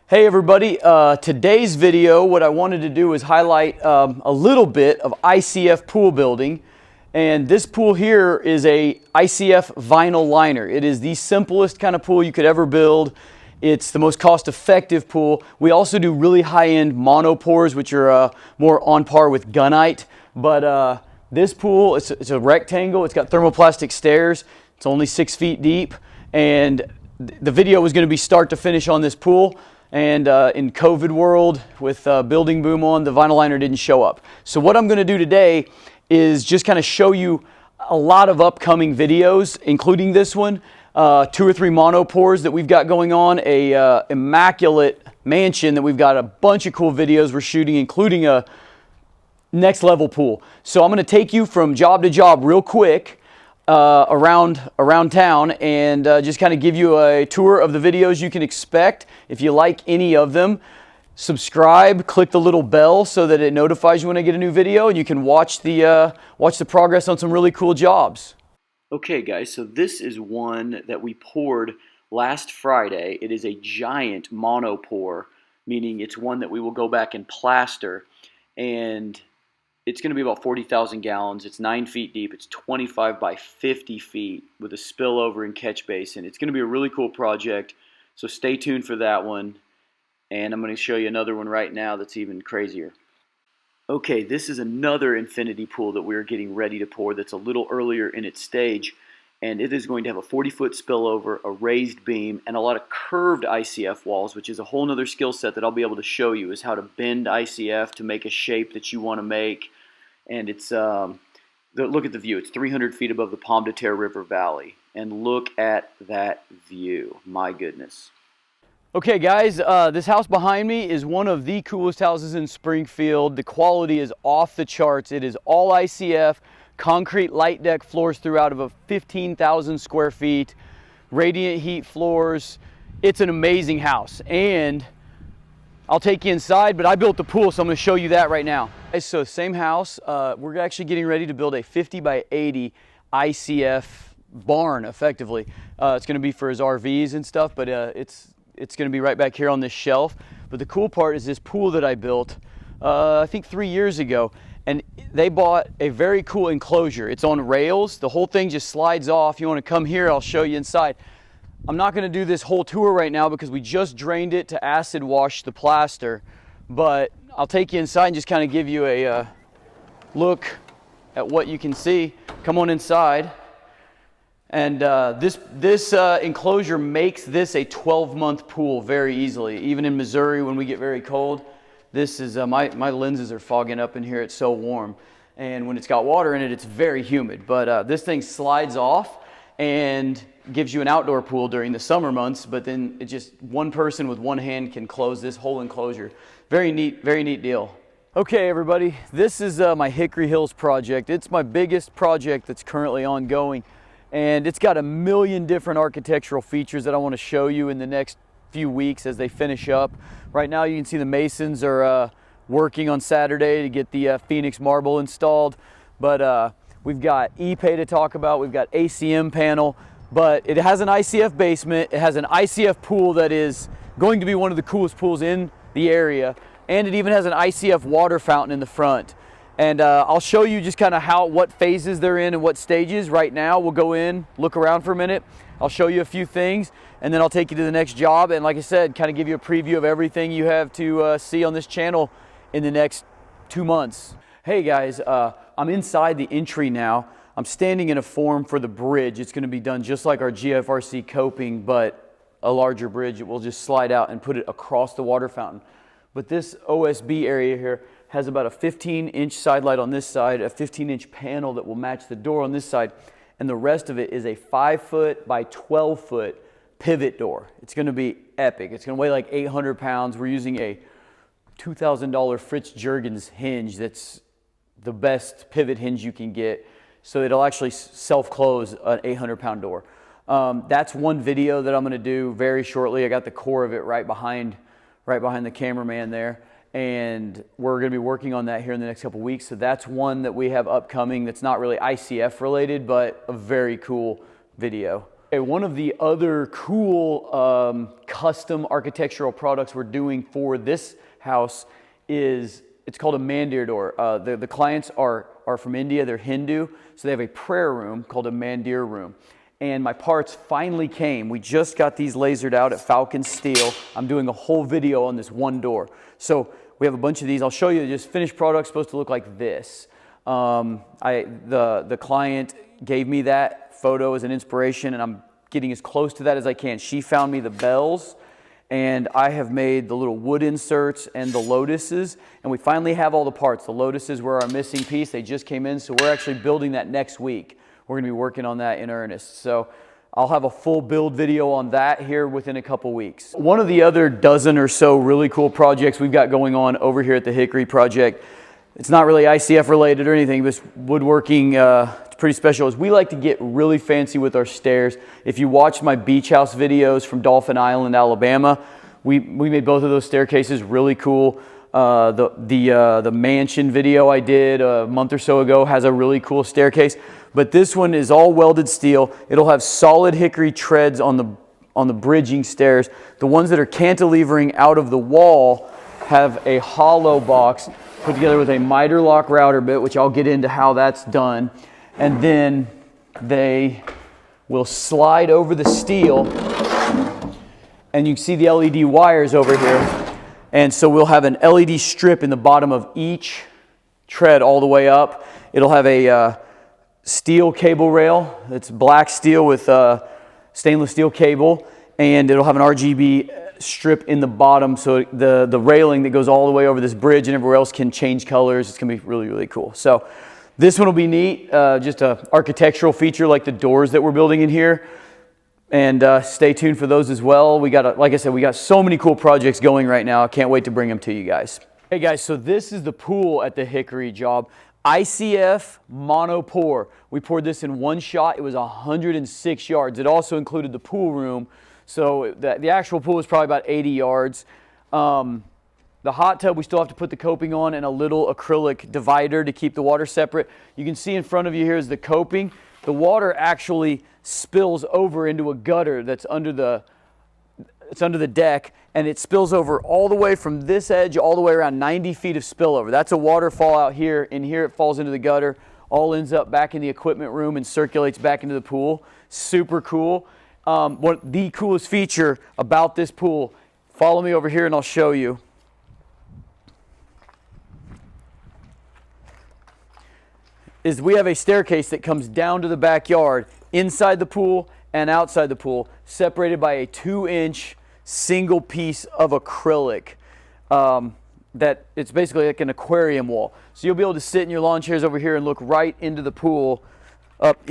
Hey everybody, today's video, what I wanted to do is highlight a little bit of ICF pool building. And this pool here is a ICF vinyl liner. It is the simplest kind of pool you could ever build. It's the most cost-effective pool. We also do really high-end MONOPOURs, which are more on par with gunite. But this pool, it's a rectangle. It's got thermoplastic stairs. It's only 6 feet deep. And the video was going to be start to finish on this pool. And in COVID world, with building boom on, the vinyl liner didn't show up. So what I'm going to do today is just kind of show you a lot of upcoming videos, including this one, 2 or 3 monopours that we've got going on, a immaculate mansion that we've got a bunch of cool videos we're shooting, including a next level pool. So I'm going to take you from job to job real quick. Around town and just kind of give you a tour of the videos you can expect. If you like any of them, subscribe, click the little bell so that it notifies you when I get a new video, and you can watch the progress on some really cool jobs. Okay guys, so this is one that we poured last Friday. It is a giant monopour, meaning it's one that we will go back and plaster, and it's going to be about 40,000 gallons. It's 9 feet deep. It's 25 by 50 feet with a spillover and catch basin. It's going to be a really cool project, so stay tuned for that one. And I'm going to show you another one right now that's even crazier. Okay, this is another infinity pool that we're getting ready to pour that's a little earlier in its stage. And it is going to have a 40-foot spillover, a raised beam, and a lot of curved ICF walls, which is a whole other skill set that I'll be able to show you, is how to bend ICF to make a shape that you want to make. And it's, look at the view. It's 300 feet above the Pomme de Terre River Valley. And look at that view. My goodness. Okay guys, this house behind me is one of the coolest houses in Springfield. The quality is off the charts. It is all ICF. Concrete light deck floors throughout of 15,000 square feet, radiant heat floors. It's an amazing house, and I'll take you inside, but I built the pool, so I'm going to show you that right now. So same house, we're actually getting ready to build a 50 by 80 ICF barn, effectively. It's going to be for his RVs and stuff, but it's going to be right back here on this shelf. But the cool part is this pool that I built, I think 3 years ago. And they bought a very cool enclosure. It's on rails. The whole thing just slides off. You want to come here, I'll show you inside. I'm not going to do this whole tour right now because we just drained it to acid wash the plaster. But I'll take you inside and just kind of give you a look at what you can see. Come on inside. And this enclosure makes this a 12-month pool very easily. Even in Missouri when we get very cold. This is, my lenses are fogging up in here, it's so warm. And when it's got water in it, it's very humid. But this thing slides off and gives you an outdoor pool during the summer months, but then it just, one person with one hand can close this whole enclosure. Very neat deal. Okay everybody, this is my Hickory Hills project. It's my biggest project that's currently ongoing. And it's got a million different architectural features that I want to show you in the next few weeks as they finish up. Right now you can see the masons are working on Saturday to get the Phoenix marble installed, but we've got EPay to talk about, we've got ACM panel, but it has an ICF basement, it has an ICF pool that is going to be one of the coolest pools in the area, and it even has an ICF water fountain in the front. And I'll show you just kind of what phases they're in and what stages. Right now we'll go in, look around for a minute, I'll show you a few things, and then I'll take you to the next job, and like I said, kind of give you a preview of everything you have to see on this channel in the next 2 months. Hey guys, I'm inside the entry now. I'm standing in a form for the bridge. It's going to be done just like our GFRC coping, but a larger bridge. It will just slide out and put it across the water fountain. But this OSB area here has about a 15-inch side light on this side, a 15-inch panel that will match the door on this side, and the rest of it is a 5-foot by 12-foot pivot door. It's going to be epic. It's going to weigh like 800 pounds. We're using a $2,000 FRITZ JURGENS hinge that's the best pivot hinge you can get, so it'll actually self-close an 800-pound door. That's one video that I'm going to do very shortly. I got the core of it right behind the cameraman there. And we're going to be working on that here in the next couple weeks. So that's one that we have upcoming that's not really ICF related, but a very cool video. One of the other cool custom architectural products we're doing for this house is, it's called a MANDIR door. The clients are from India, they're Hindu, so they have a prayer room called a MANDIR room. And my parts finally came. We just got these lasered out at Falcon Steel. I'm doing a whole video on this one door. So we have a bunch of these. I'll show you just finished product, supposed to look like this. The client gave me that photo as an inspiration, and I'm getting as close to that as I can. She found me the bells, and I have made the little wood inserts and the lotuses, and we finally have all the parts. The lotuses were our missing piece. They just came in, so we're actually building that next week. We're going to be working on that in earnest. So I'll have a full build video on that here within a couple weeks. One of the other dozen or so really cool projects we've got going on over here at the Hickory project, it's not really ICF related or anything, but woodworking, it's pretty special, is we like to get really fancy with our stairs. If you watched my beach house videos from Dolphin Island, Alabama, we made both of those staircases really cool. The mansion video I did a month or so ago has a really cool staircase, but this one is all welded steel. It'll have solid hickory treads on the bridging stairs. The ones that are cantilevering out of the wall have a hollow box put together with a miter lock router bit, which I'll get into how that's done. And then they will slide over the steel, and you can see the LED wires over here. And so we'll have an LED strip in the bottom of each tread all the way up. It'll have a steel cable rail. It's black steel with stainless steel cable, and it'll have an RGB strip in the bottom, so the railing that goes all the way over this bridge and everywhere else can change colors. It's gonna be really, really cool. So this one will be neat, just an architectural feature like the doors that we're building in here. And stay tuned for those as well. We got, like I said, we got so many cool projects going right now. I can't wait to bring them to you guys. Hey guys, so this is the pool at the Hickory job. ICF MONOPOUR. We poured this in one shot. It was 106 yards. It also included the pool room. So the actual pool is probably about 80 yards. The hot tub, we still have to put the coping on and a little acrylic divider to keep the water separate. You can see in front of you here is the coping. The water actually spills over into a gutter that's under the deck, and it spills over all the way from this edge all the way around 90 feet of spillover. That's a waterfall out here. In here it falls into the gutter, all ends up back in the equipment room and circulates back into the pool. Super cool. The coolest feature about this pool, follow me over here and I'll show you, is we have a staircase that comes down to the backyard, inside the pool and outside the pool, separated by a 2-inch single piece of acrylic. That it's basically like an aquarium wall. So you'll be able to sit in your lawn chairs over here and look right into the pool, up,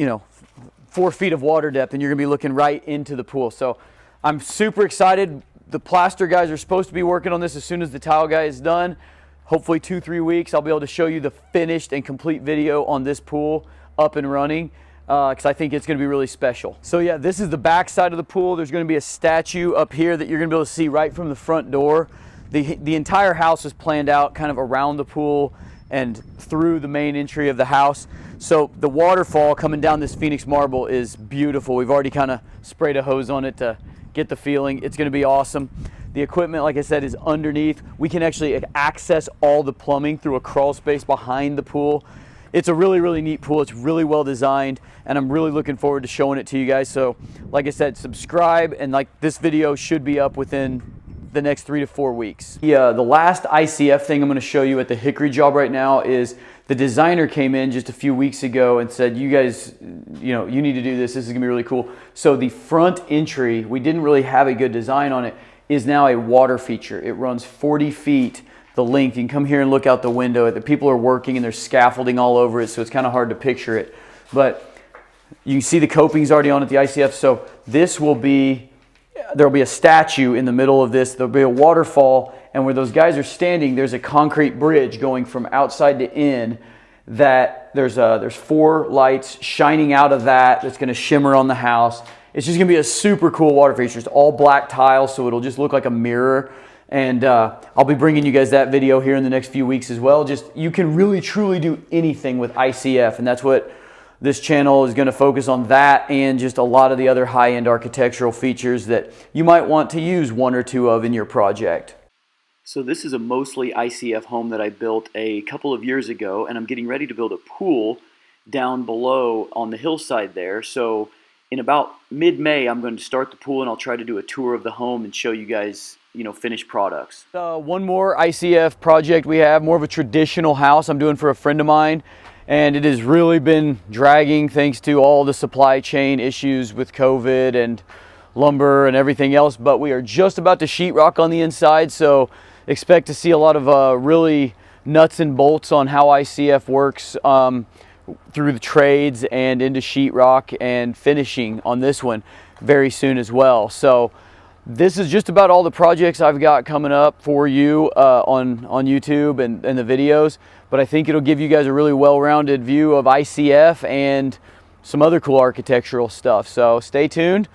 4 feet of water depth, and you're gonna be looking right into the pool. So I'm super excited. The plaster guys are supposed to be working on this as soon as the tile guy is done. Hopefully 2-3 weeks, I'll be able to show you the finished and complete video on this pool up and running, because I think it's gonna be really special. So yeah, this is the back side of the pool. There's gonna be a statue up here that you're gonna be able to see right from the front door. The entire house is planned out kind of around the pool and through the main entry of the house. So the waterfall coming down this Phoenix marble is beautiful. We've already kind of sprayed a hose on it to get the feeling. It's gonna be awesome. The equipment, like I said, is underneath. We can actually access all the plumbing through a crawl space behind the pool. It's a really, really neat pool. It's really well designed, and I'm really looking forward to showing it to you guys. So like I said, subscribe, and like this video should be up within the next 3 to 4 weeks. The last ICF thing I'm gonna show you at the Hickory job right now is the designer came in just a few weeks ago and said, you guys, you need to do this. This is gonna be really cool. So the front entry, we didn't really have a good design on it, is now a water feature. It runs 40 feet the length. You can come here and look out the window. The people are working and there's scaffolding all over it, so it's kind of hard to picture it. But you can see the coping's already on at the ICF. So this will be, there'll be a statue in the middle of this. There'll be a waterfall, and where those guys are standing, there's a concrete bridge going from outside to in. That there's 4 lights shining out of that. That's going to shimmer on the house. It's just going to be a super cool water feature. It's all black tile, so it'll just look like a mirror. And I'll be bringing you guys that video here in the next few weeks as well. Just, you can really truly do anything with ICF, and that's what This channel is going to focus on that and just a lot of the other high-end architectural features that you might want to use one or two of in your project. So this is a mostly ICF home that I built a couple of years ago, and I'm getting ready to build a pool down below on the hillside there. So in about mid-May, I'm going to start the pool, and I'll try to do a tour of the home and show you guys, finished products. One more ICF project we have, more of a traditional house I'm doing for a friend of mine, and it has really been dragging thanks to all the supply chain issues with COVID and lumber and everything else, but we are just about to sheetrock on the inside, so expect to see a lot of really nuts and bolts on how ICF works through the trades and into sheetrock and finishing on this one very soon as well. So this is just about all the projects I've got coming up for you on YouTube and the videos, but I think it'll give you guys a really well-rounded view of ICF and some other cool architectural stuff. So stay tuned,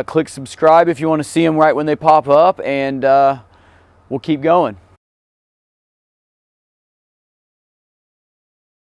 click subscribe if you want to see them right when they pop up, and we'll keep going.